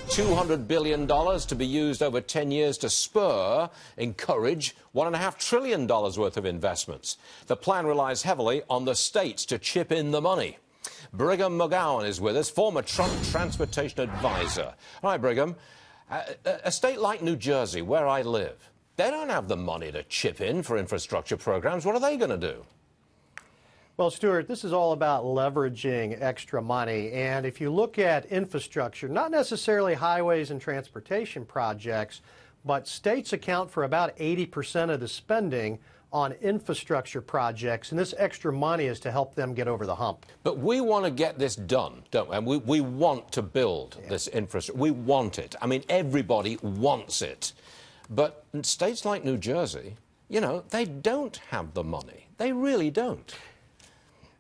$200 billion to be used over 10 years to encourage $1.5 trillion worth of investments. The plan relies heavily on the states to chip in the money. Brigham McCown is with us, former Trump transportation advisor. Hi, Brigham. A state like New Jersey, where I live, they don't have the money to chip in for infrastructure programs. What are they going to do? Well, Stuart, this is all about leveraging extra money. And if you look at infrastructure, not necessarily highways and transportation projects, but states account for about 80% of the spending on infrastructure projects, and this extra money is to help them get over the hump. But we want to get this done, don't we? And we want to build this infrastructure. We want it. I mean, everybody wants it. But in states like New Jersey, you know, they don't have the money. They really don't.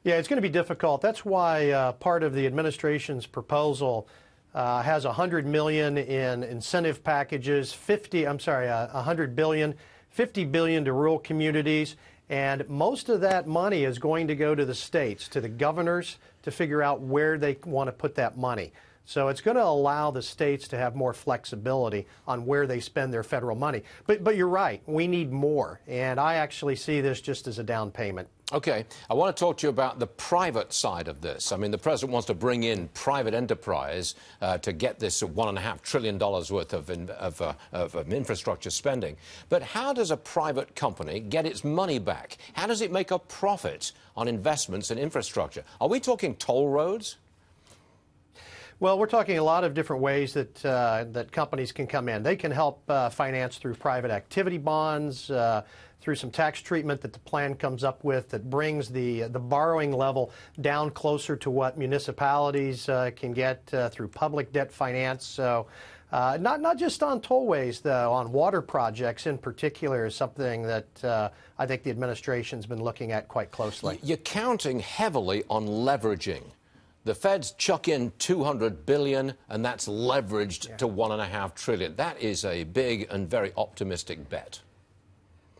Yeah, it's going to be difficult. That's why part of the administration's proposal has $100 million in incentive packages, $100 billion, $50 billion to rural communities, and most of that money is going to go to the states, to the governors, to figure out where they want to put that money. So it's going to allow the states to have more flexibility on where they spend their federal money. But you're right, we need more, and I actually see this just as a down payment. Okay, I want to talk to you about the private side of this. I mean, the president wants to bring in private enterprise to get this $1.5 trillion worth of infrastructure spending. But how does a private company get its money back? How does it make a profit on investments in infrastructure? Are we talking toll roads? Well, we're talking a lot of different ways that that companies can come in. They can help finance through private activity bonds, through some tax treatment that the plan comes up with that brings the borrowing level down closer to what municipalities can get through public debt finance. So not just on tollways, though, on water projects in particular is something that I think the administration's been looking at quite closely. You're counting heavily on leveraging. The feds chuck in $200 billion, and that's leveraged to $1.5 trillion. That is a big and very optimistic bet.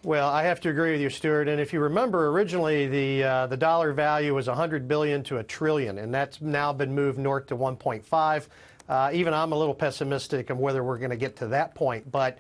Well, I have to agree with you, Stuart. And if you remember, originally the dollar value was $100 billion to $1 trillion, and that's now been moved north to 1.5. Even I'm a little pessimistic on whether we're going to get to that point. But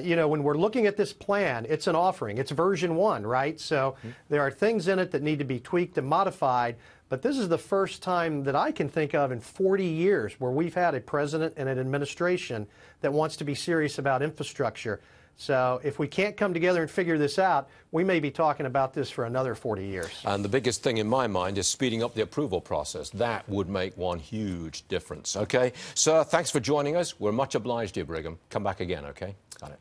you know, when we're looking at this plan, it's an offering. It's version 1, right? So there are things in it that need to be tweaked and modified. But this is the first time that I can think of in 40 years where we've had a president and an administration that wants to be serious about infrastructure. So if we can't come together and figure this out, we may be talking about this for another 40 years. And the biggest thing in my mind is speeding up the approval process. That would make one huge difference. Okay? Sir, thanks for joining us. We're much obliged to you, Brigham. Come back again, okay? Got it.